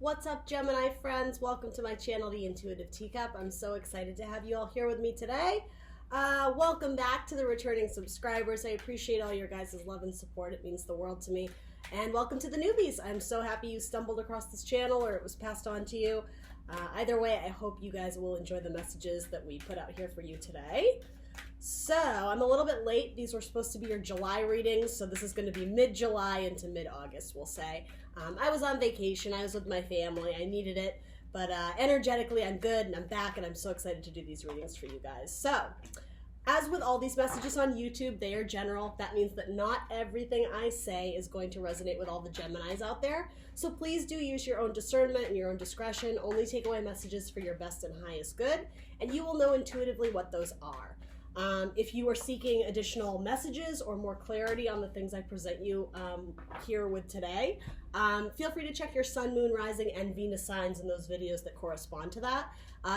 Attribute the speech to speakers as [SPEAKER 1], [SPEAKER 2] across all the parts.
[SPEAKER 1] What's up, Gemini friends? Welcome to my channel, The Intuitive Teacup. I'm so excited to have you all here with me today. Welcome back to the returning subscribers. I appreciate all your guys' love and support. It means the world to me. And welcome to the newbies. I'm so happy you stumbled across this channel or it was passed on to you. Either way, I hope you guys will enjoy the messages that we put out here for you today. So, I'm a little bit late. These were supposed to be your July readings, so this is going to be mid-July into mid-August, we'll say. I was on vacation. I was with my family. I needed it, but energetically, I'm good, and I'm back, and I'm so excited to do these readings for you guys. So, as with all these messages on YouTube, they are general. That means that not everything I say is going to resonate with all the Geminis out there. So please do use your own discernment and your own discretion. Only take away messages for your best and highest good, and you will know intuitively what those are. If you are seeking additional messages or more clarity on the things I present you here with today, feel free to check your sun, moon, rising, and Venus signs in those videos that correspond to that.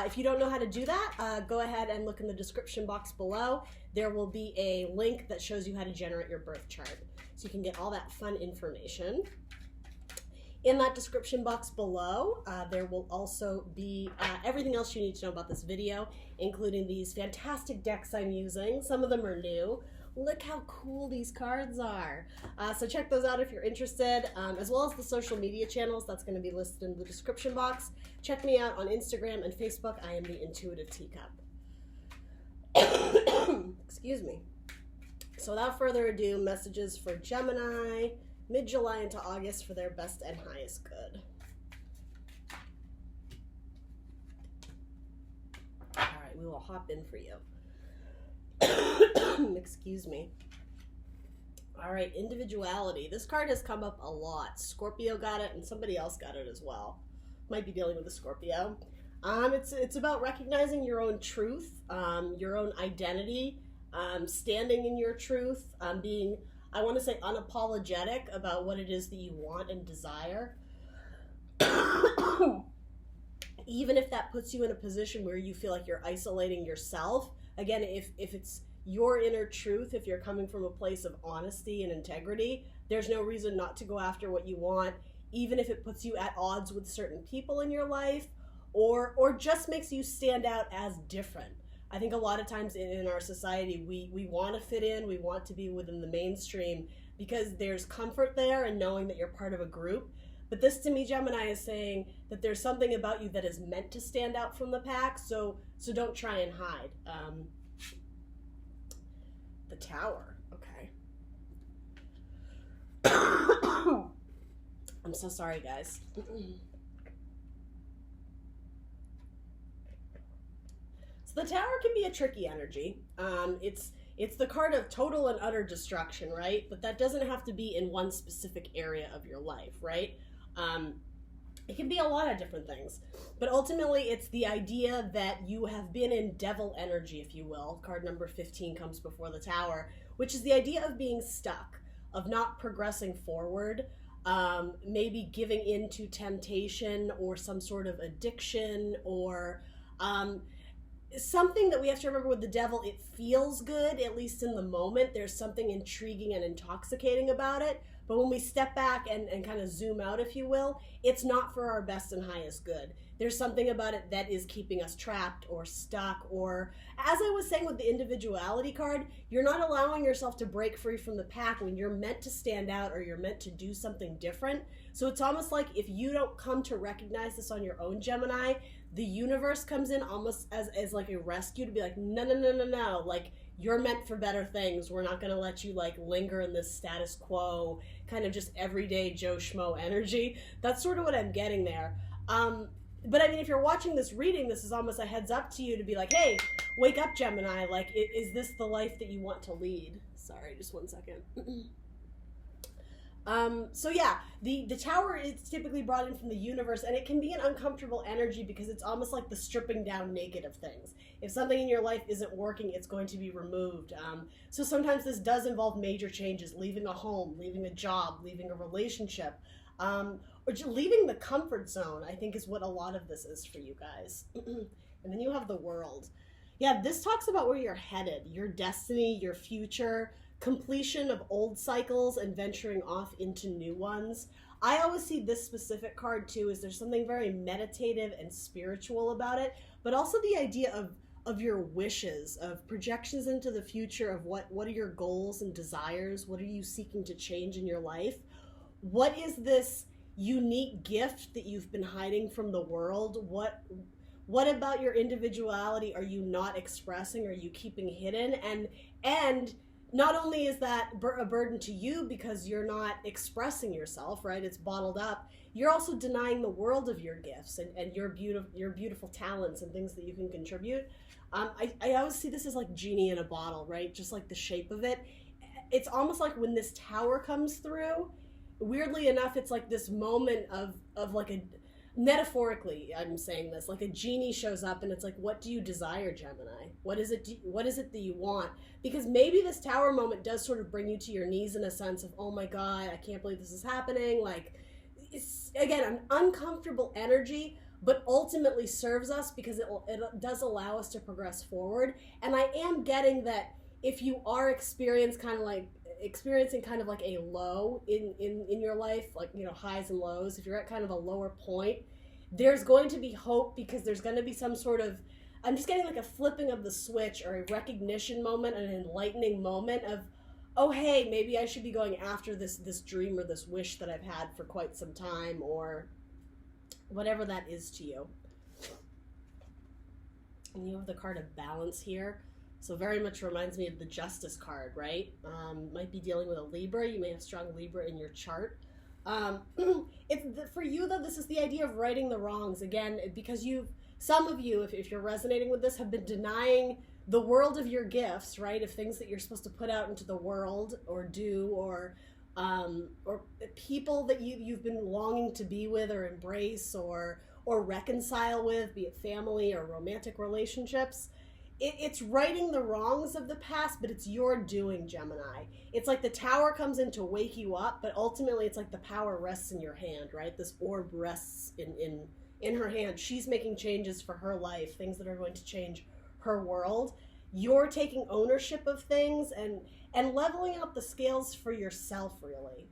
[SPEAKER 1] If you don't know how to do that, go ahead and look in the description box below. There will be a link that shows you how to generate your birth chart, so you can get all that fun information. In that description box below, there will also be everything else you need to know about this video, including these fantastic decks I'm using. Some of them are new. Look how cool these cards are. So check those out if you're interested, as well as the social media channels. That's going to be listed in the description box. Check me out on Instagram and Facebook. I am The Intuitive Teacup. Excuse me. So without further ado, messages for Gemini, mid-July into August for their best and highest good. All right, we will hop in for you. Excuse me. All right, individuality. This card has come up a lot. Scorpio got it, and somebody else got it as well. Might be dealing with a Scorpio. It's about recognizing your own truth, your own identity, standing in your truth, being, I want to say, unapologetic about what it is that you want and desire. Even if that puts you in a position where you feel like you're isolating yourself. Again, if it's your inner truth, if you're coming from a place of honesty and integrity, there's no reason not to go after what you want, even if it puts you at odds with certain people in your life, or just makes you stand out as different. I think a lot of times in our society, we want to fit in, we want to be within the mainstream because there's comfort there and knowing that you're part of a group. But this, to me, Gemini, is saying that there's something about you that is meant to stand out from the pack, so don't try and hide. The Tower, okay. I'm so sorry, guys. So the Tower can be a tricky energy. It's the card of total and utter destruction, right? But that doesn't have to be in one specific area of your life, right? It can be a lot of different things. But ultimately, it's the idea that you have been in devil energy, if you will. Card number 15 comes before the Tower, which is the idea of being stuck, of not progressing forward, maybe giving in to temptation or some sort of addiction or something that we have to remember with the devil. It feels good, at least in the moment. There's something intriguing and intoxicating about it. But when we step back and kind of zoom out, if you will, it's not for our best and highest good. There's something about it that is keeping us trapped or stuck, or, as I was saying with the individuality card, you're not allowing yourself to break free from the pack when you're meant to stand out or you're meant to do something different. So it's almost like if you don't come to recognize this on your own, Gemini, the universe comes in almost as like a rescue to be like, no, no, no, no, no, like, you're meant for better things. We're not going to let you like linger in this status quo, kind of just everyday Joe Schmo energy. That's sort of what I'm getting there. But I mean, if you're watching this reading, this is almost a heads up to you to be like, hey, wake up, Gemini. Like, is this the life that you want to lead? Sorry, just one second. So yeah, the Tower is typically brought in from the universe, and it can be an uncomfortable energy because it's almost like the stripping down naked of things. If something in your life isn't working, it's going to be removed. So sometimes this does involve major changes, leaving a home, leaving a job, leaving a relationship, or just leaving the comfort zone, I think is what a lot of this is for you guys. And then you have the World. Yeah, this talks about where you're headed, your destiny, your future, completion of old cycles and venturing off into new ones. I always see this specific card too, is there's something very meditative and spiritual about it, but also the idea of your wishes, of projections into the future, of what are your goals and desires, what are you seeking to change in your life, what is this unique gift that you've been hiding from the world, what about your individuality are you not expressing, are you keeping hidden, and not only is that a burden to you because you're not expressing yourself, right? It's bottled up. You're also denying the world of your gifts and your beautiful talents and things that you can contribute. I always see this as like genie in a bottle, right? Just like the shape of it. It's almost like when this tower comes through, weirdly enough, it's like this moment of like a, metaphorically, I'm saying this, like a genie shows up and it's like, what do you desire, Gemini? What is it that you want? Because maybe this tower moment does sort of bring you to your knees in a sense of, oh my God, I can't believe this is happening. Like, it's, again, an uncomfortable energy, but ultimately serves us because it does allow us to progress forward. And I am getting that if you are experiencing kind of like a low in your life, like, you know, highs and lows, if you're at kind of a lower point, there's going to be hope because there's going to be some sort of, I'm just getting like a flipping of the switch or a recognition moment, an enlightening moment of, oh, hey, maybe I should be going after this dream or this wish that I've had for quite some time, or whatever that is to you. And you have the card of balance here. So very much reminds me of the Justice card, right? Might be dealing with a Libra. You may have strong Libra in your chart. For you, though, this is the idea of righting the wrongs. Again, because some of you, if you're resonating with this, have been denying the world of your gifts, right? Of things that you're supposed to put out into the world or do, or people that you've been longing to be with or embrace or reconcile with, be it family or romantic relationships. It's righting the wrongs of the past, but it's your doing, Gemini. It's like the tower comes in to wake you up, but ultimately it's like the power rests in your hand, right? This orb rests in her hand. She's making changes for her life, things that are going to change her world. You're taking ownership of things and leveling out the scales for yourself, really.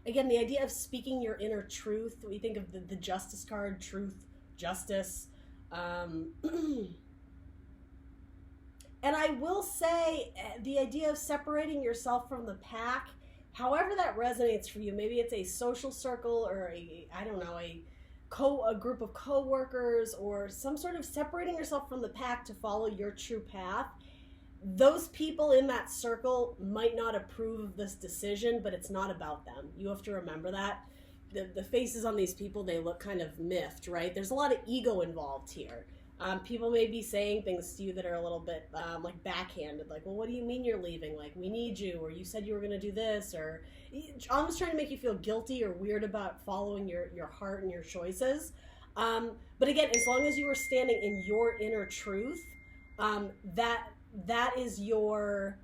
[SPEAKER 1] Again, the idea of speaking your inner truth. We think of the Justice card, truth, justice. And I will say the idea of separating yourself from the pack, however that resonates for you, maybe it's a social circle or a group of co-workers or some sort of separating yourself from the pack to follow your true path. Those people in that circle might not approve of this decision, but it's not about them. You have to remember that. The faces on these people, they look kind of miffed, right? There's a lot of ego involved here. People may be saying things to you that are a little bit like backhanded, like, well, what do you mean you're leaving? Like, we need you, or you said you were going to do this, or almost trying to make you feel guilty or weird about following your heart and your choices. But again, as long as you are standing in your inner truth, that is your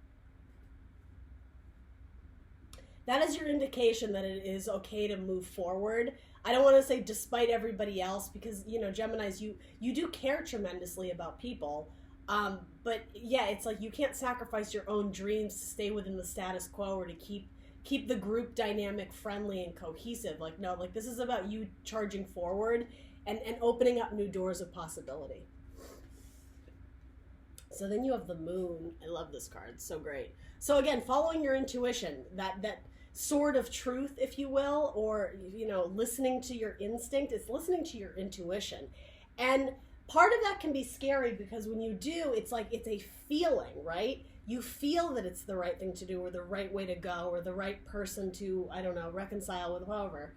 [SPEAKER 1] indication that it is okay to move forward. I don't want to say despite everybody else, because, you know, Geminis, you do care tremendously about people. But yeah, it's like you can't sacrifice your own dreams to stay within the status quo or to keep the group dynamic friendly and cohesive. Like, no, like this is about you charging forward and opening up new doors of possibility. So then you have the Moon. I love this card. It's so great. So again, following your intuition, that sword of truth, if you will, or, you know, listening to your instinct, it's listening to your intuition. And part of that can be scary because when you do, it's like, it's a feeling, right? You feel that it's the right thing to do or the right way to go or the right person to, I don't know, reconcile with, however.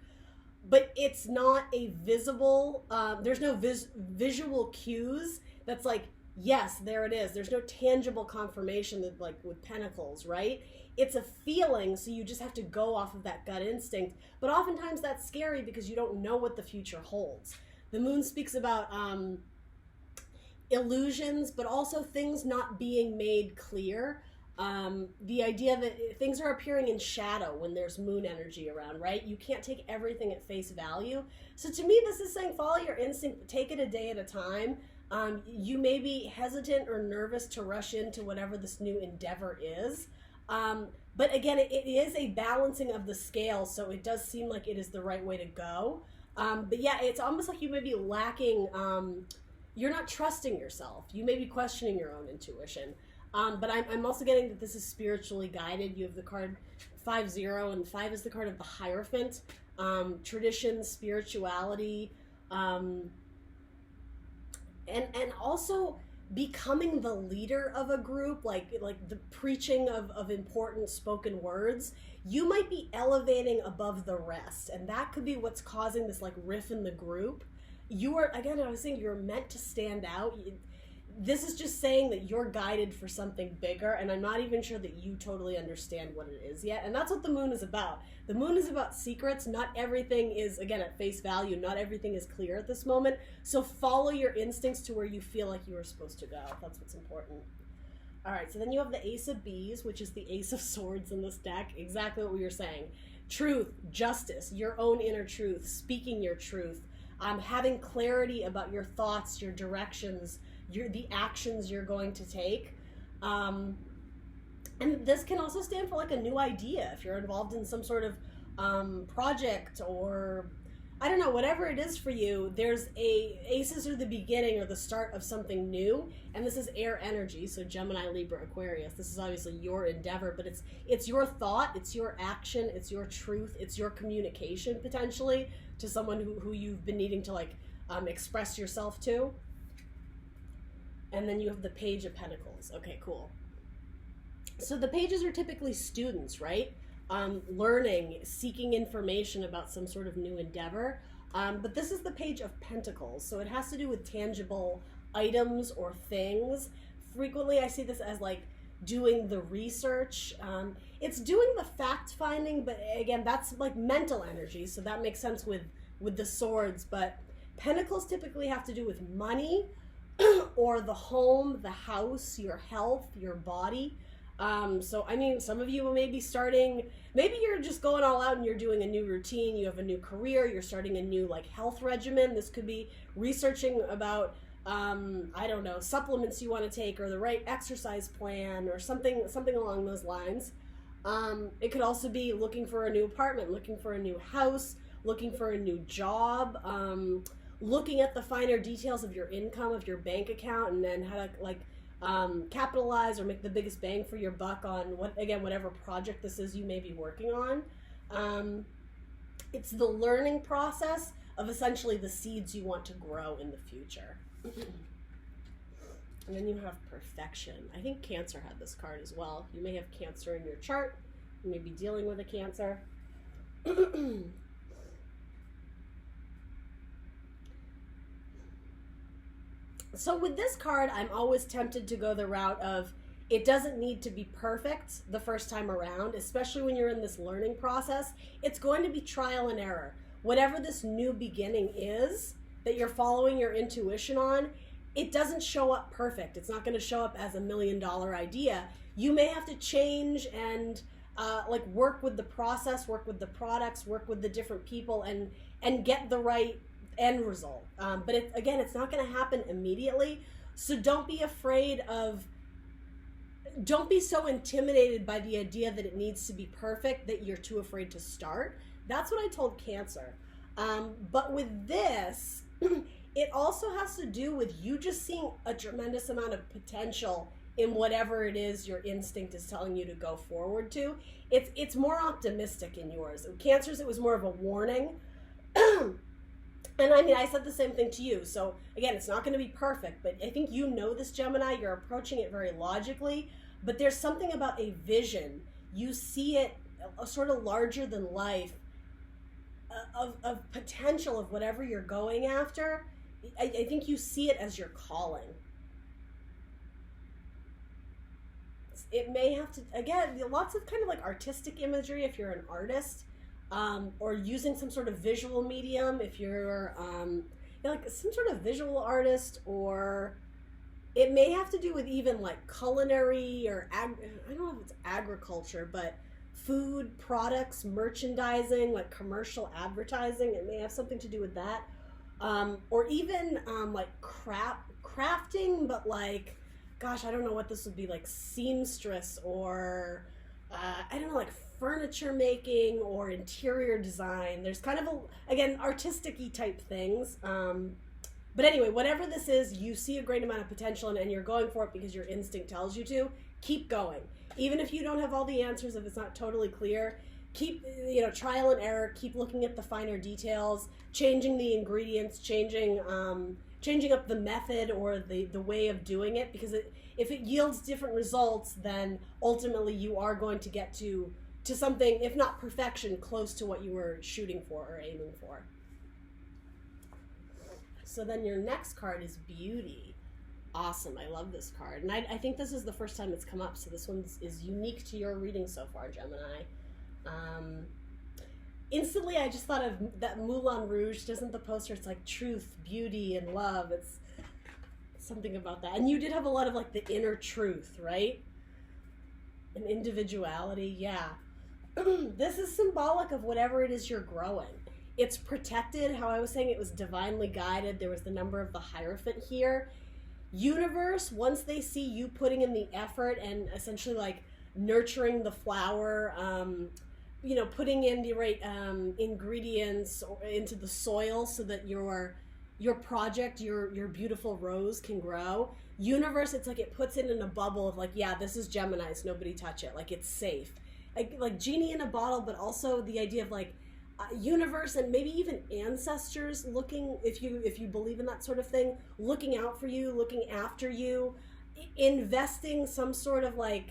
[SPEAKER 1] But it's not a visible, there's no visual cues that's like, yes, there it is. There's no tangible confirmation that, like with pentacles, right? It's a feeling, so you just have to go off of that gut instinct. But oftentimes that's scary because you don't know what the future holds. The Moon speaks about illusions, but also things not being made clear. The idea that things are appearing in shadow when there's Moon energy around, right? You can't take everything at face value. So to me, this is saying follow your instinct, but take it a day at a time. You may be hesitant or nervous to rush into whatever this new endeavor is. But again, it is a balancing of the scale, so it does seem like it is the right way to go. But yeah, it's almost like you may be lacking, you're not trusting yourself. You may be questioning your own intuition. But I'm also getting that this is spiritually guided. You have the card 5-0, and 5 is the card of the Hierophant. Tradition, spirituality, and also becoming the leader of a group, like the preaching of important spoken words. You might be elevating above the rest, and that could be what's causing this like riff in the group. You are, again, I was saying, you're meant to stand out. This is just saying that you're guided for something bigger, and I'm not even sure that you totally understand what it is yet. And that's what the moon is about. The moon is about secrets. Not everything is, again, at face value. Not everything is clear at this moment. So follow your instincts to where you feel like you are supposed to go. That's what's important. All right, so then you have the Ace of Bees, which is the Ace of Swords in this deck. Exactly what we were saying. Truth, justice, your own inner truth, speaking your truth, having clarity about your thoughts, your directions, the actions you're going to take. And this can also stand for like a new idea if you're involved in some sort of project, or I don't know, whatever it is for you. There's aces are the beginning or the start of something new, and this is air energy, so Gemini, Libra, Aquarius. This is obviously your endeavor, but it's your thought, it's your action, it's your truth, it's your communication potentially to someone who you've been needing to like express yourself to. And then you have the Page of Pentacles. Okay, cool. So the pages are typically students, right? Learning, seeking information about some sort of new endeavor. But this is the Page of Pentacles, so it has to do with tangible items or things. Frequently I see this as like doing the research. It's doing the fact-finding, but again, that's like mental energy, so that makes sense with the swords. But Pentacles typically have to do with money, or the home, the house, your health, your body. So, I mean, some of you may be starting, maybe you're just going all out and you're doing a new routine, you have a new career, you're starting a new, like, health regimen. This could be researching about, I don't know, supplements you want to take, or the right exercise plan, or something along those lines. It could also be looking for a new apartment, looking for a new house, looking for a new job, looking at the finer details of your income, of your bank account, and then how to like capitalize or make the biggest bang for your buck on whatever project this is you may be working on. It's the learning process of essentially the seeds you want to grow in the future. And then you have Perfection. I think Cancer had this card as well. You may have Cancer in your chart. You may be dealing with a Cancer. So with this card, I'm always tempted to go the route of it doesn't need to be perfect the first time around, especially when you're in this learning process. It's going to be trial and error. Whatever this new beginning is that you're following your intuition on, it doesn't show up perfect. It's not going to show up as $1 million idea. You may have to change and like work with the process, work with the products, work with the different people, and get the right end result. But it's not going to happen immediately. So don't be afraid don't be so intimidated by the idea that it needs to be perfect that you're too afraid to start. That's what I told Cancer. But with this, it also has to do with you just seeing a tremendous amount of potential in whatever it is your instinct is telling you to go forward to. It's more optimistic in yours. Cancer's, it was more of a warning. And I mean, I said the same thing to you. So again, it's not going to be perfect, but I think you know this, Gemini. You're approaching it very logically, but there's something about a vision. You see it sort of larger than life of potential of whatever you're going after. I think you see it as your calling. It may have to, again, lots of kind of like artistic imagery if you're an artist. Or using some sort of visual medium if you're like some sort of visual artist, or it may have to do with even like culinary or I don't know if it's agriculture, but food products, merchandising, like commercial advertising. It may have something to do with that, or even like crafting, but like, gosh, I don't know what this would be, like seamstress or I don't know, like furniture making or interior design. There's kind of again, artistic-y type things. But anyway, whatever this is, you see a great amount of potential in it and you're going for it because your instinct tells you to. Keep going. Even if you don't have all the answers, if it's not totally clear, keep, trial and error, keep looking at the finer details, changing the ingredients, changing up the method or the way of doing it, because if it yields different results, then ultimately you are going to get to something, if not perfection, close to what you were shooting for or aiming for. So then your next card is Beauty. Awesome, I love this card. And I think this is the first time it's come up, so this one is unique to your reading so far, Gemini. Instantly, I just thought of that Moulin Rouge. Doesn't the poster, it's like truth, beauty, and love. It's something about that. And you did have a lot of like the inner truth, right? And individuality, yeah. This is symbolic of whatever it is you're growing. It's protected. How I was saying it was divinely guided. There was the number of the Hierophant here. Universe, once they see you putting in the effort and essentially like nurturing the flower, putting in the right ingredients into the soil so that your project, your beautiful rose can grow. Universe, it's like it puts it in a bubble of like, yeah, this is Gemini's, nobody touch it. Like it's safe. Like genie in a bottle, but also the idea of like universe and maybe even ancestors looking, if you believe in that sort of thing, looking out for you, looking after you, investing some sort of like,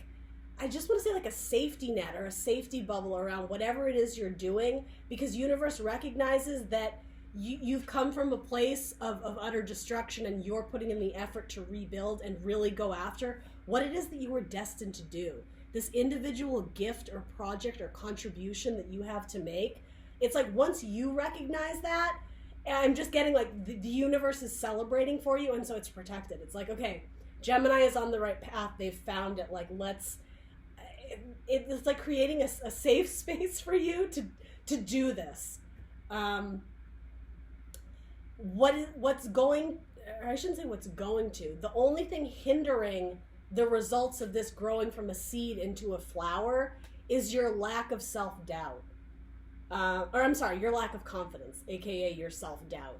[SPEAKER 1] I just want to say like a safety net or a safety bubble around whatever it is you're doing, because universe recognizes that you've come from a place of utter destruction and you're putting in the effort to rebuild and really go after what it is that you were destined to do. This individual gift or project or contribution that you have to make. It's like once you recognize that, I'm just getting like the universe is celebrating for you, and so it's protected. It's like, okay, Gemini is on the right path. They've found it. Like it's like creating a safe space for you to do this. What's going, or I shouldn't say what's going to, the only thing hindering the results of this growing from a seed into a flower is your lack of self-doubt. Your lack of confidence, aka your self-doubt.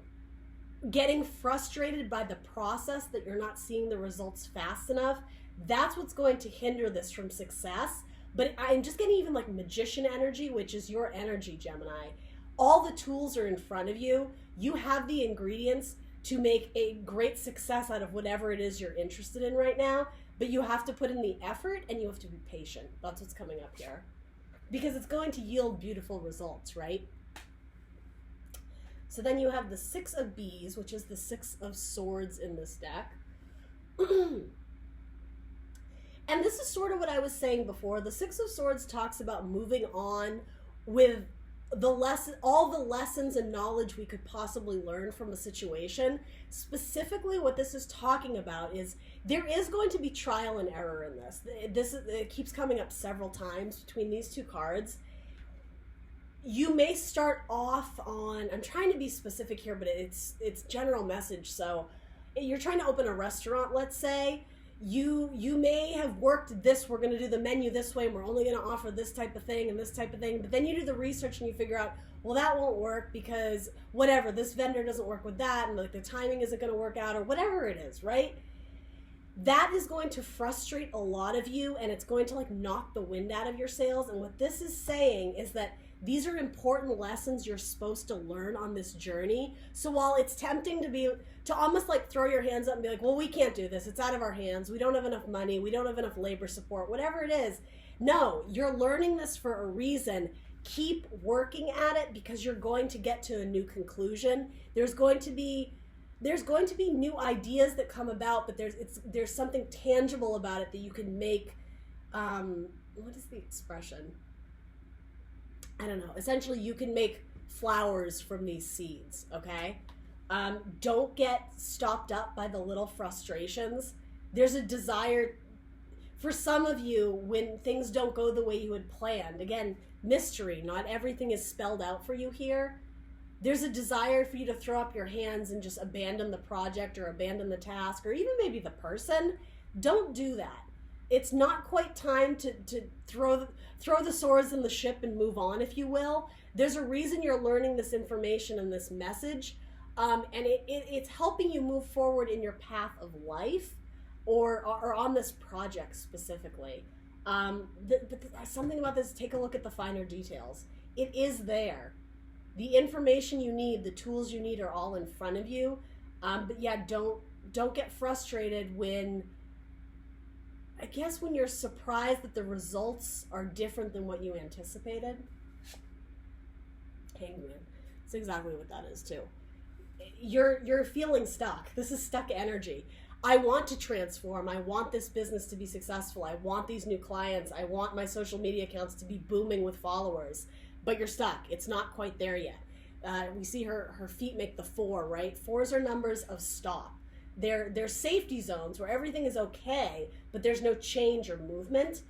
[SPEAKER 1] Getting frustrated by the process that you're not seeing the results fast enough, that's what's going to hinder this from success. But I'm just getting even like magician energy, which is your energy, Gemini. All the tools are in front of you. You have the ingredients to make a great success out of whatever it is you're interested in right now, but you have to put in the effort and you have to be patient. That's what's coming up here. Because it's going to yield beautiful results, right? So then you have the Six of Bees, which is the Six of Swords in this deck. And this is sort of what I was saying before. The Six of Swords talks about moving on with all the lessons and knowledge we could possibly learn from a situation. Specifically, what this is talking about is there is going to be trial and error in this. It keeps coming up several times between these two cards. You may start off on, I'm trying to be specific here, but it's general message. So you're trying to open a restaurant, let's say. You may have worked this, we're going to do the menu this way, and we're only going to offer this type of thing and this type of thing, but then you do the research and you figure out, well, that won't work because whatever, this vendor doesn't work with that, and like the timing isn't going to work out, or whatever it is, right? That is going to frustrate a lot of you, and it's going to like knock the wind out of your sails. And what this is saying is that these are important lessons you're supposed to learn on this journey. So while it's tempting to almost like throw your hands up and be like, well, we can't do this, it's out of our hands, we don't have enough money, we don't have enough labor support, whatever it is. No, you're learning this for a reason. Keep working at it because you're going to get to a new conclusion. There's going to be new ideas that come about, but there's something tangible about it that you can make. What is the expression? I don't know. Essentially, you can make flowers from these seeds, okay? Don't get stopped up by the little frustrations. There's a desire for some of you when things don't go the way you had planned. Again, mystery. Not everything is spelled out for you here. There's a desire for you to throw up your hands and just abandon the project or abandon the task or even maybe the person. Don't do that. it's not quite time to throw the swords in the ship and move on, if you will. There's a reason you're learning this information and this message, and it's helping you move forward in your path of life, or on this project specifically. Something about this, take a look at the finer details. It is there. The information you need, the tools you need are all in front of you. But yeah, don't get frustrated when you're surprised that the results are different than what you anticipated. Hangman. That's exactly what that is too. You're feeling stuck. This is stuck energy. I want to transform. I want this business to be successful. I want these new clients. I want my social media accounts to be booming with followers. But you're stuck. It's not quite there yet. We see her feet make the 4, right? 4s are numbers of stop. They're safety zones where everything is okay, but there's no change or movement.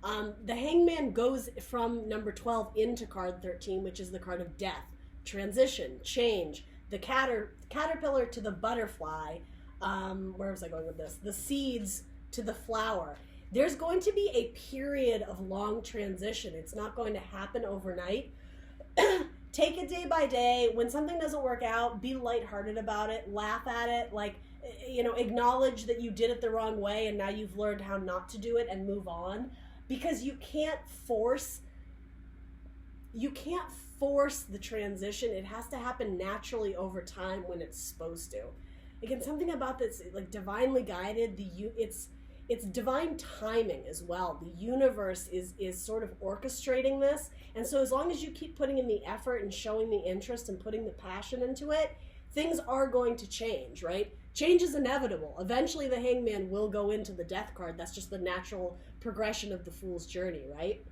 [SPEAKER 1] The Hangman goes from number 12 into card 13, which is the card of death, transition, change, the caterpillar to the butterfly. Where was I going with this? The seeds to the flower. There's going to be a period of long transition. It's not going to happen overnight. Take it day by day. When something doesn't work out, be lighthearted about it, laugh at it, acknowledge that you did it the wrong way and now you've learned how not to do it and move on. Because you can't force the transition. It has to happen naturally over time when it's supposed to. Again, something about this, like divinely guided, it's divine timing as well. The universe is sort of orchestrating this. And so as long as you keep putting in the effort and showing the interest and putting the passion into it, things are going to change, right? Change is inevitable. Eventually the Hangman will go into the death card. That's just the natural progression of the Fool's journey, right?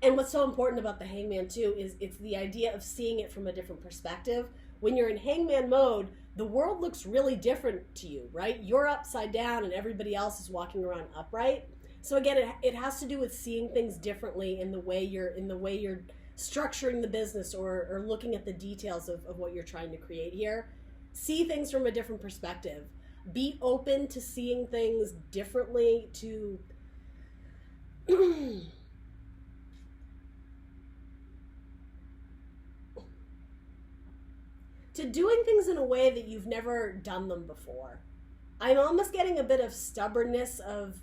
[SPEAKER 1] And what's so important about the Hangman too is it's the idea of seeing it from a different perspective. When you're in Hangman mode, the world looks really different to you, right? You're upside down and everybody else is walking around upright. So again, it has to do with seeing things differently in the way you're structuring the business or looking at the details of what you're trying to create here. See things from a different perspective. Be open to seeing things differently, to doing things in a way that you've never done them before. I'm almost getting a bit of stubbornness of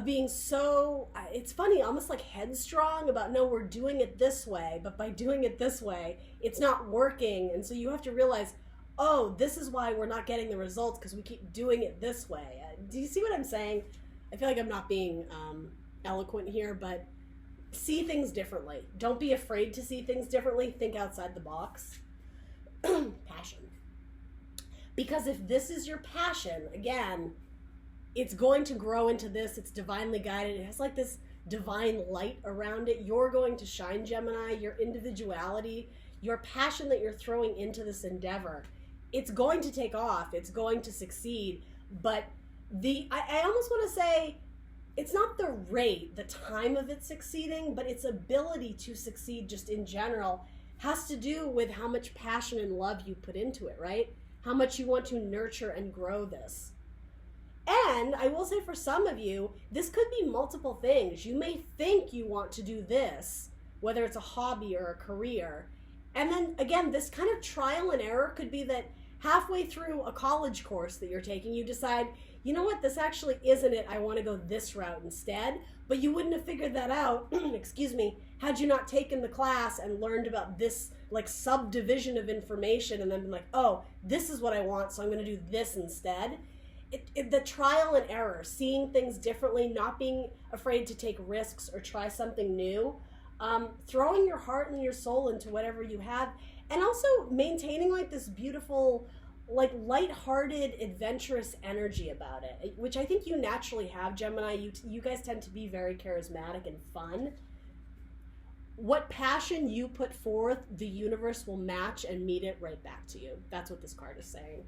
[SPEAKER 1] being so, it's funny, almost like headstrong about, no, we're doing it this way, but by doing it this way, it's not working. And so you have to realize, oh, this is why we're not getting the results, because we keep doing it this way. Do you see what I'm saying? I feel like I'm not being eloquent here, but see things differently. Don't be afraid to see things differently. Think outside the box. Passion. Because if this is your passion, again, it's going to grow into this. It's divinely guided. It has like this divine light around it. You're going to shine, Gemini. Your individuality, your passion that you're throwing into this endeavor, it's going to take off. It's going to succeed. But I almost want to say, it's not the rate, the time of it succeeding, but its ability to succeed just in general has to do with how much passion and love you put into it, right? How much you want to nurture and grow this. And I will say for some of you, this could be multiple things. You may think you want to do this, whether it's a hobby or a career. And then again, this kind of trial and error could be that halfway through a college course that you're taking, you decide, you know what, this actually isn't it. I want to go this route instead. But you wouldn't have figured that out, excuse me, had you not taken the class and learned about this like subdivision of information and then been like, oh, this is what I want, so I'm going to do this instead. The trial and error, seeing things differently, not being afraid to take risks or try something new, throwing your heart and your soul into whatever you have, and also maintaining like this beautiful, like lighthearted, adventurous energy about it, which I think you naturally have, Gemini. You guys tend to be very charismatic and fun. What passion you put forth, the universe will match and meet it right back to you. That's what this card is saying.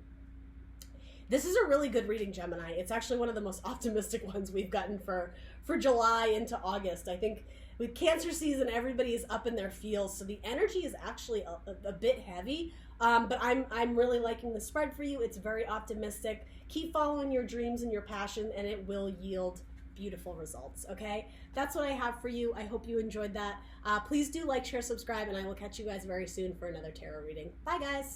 [SPEAKER 1] This is a really good reading, Gemini. It's actually one of the most optimistic ones we've gotten for July into August. I think with Cancer season, everybody is up in their feels, so the energy is actually a bit heavy. But I'm really liking the spread for you. It's very optimistic. Keep following your dreams and your passion, and it will yield beautiful results, okay? That's what I have for you. I hope you enjoyed that. Please do like, share, subscribe, and I will catch you guys very soon for another tarot reading. Bye, guys.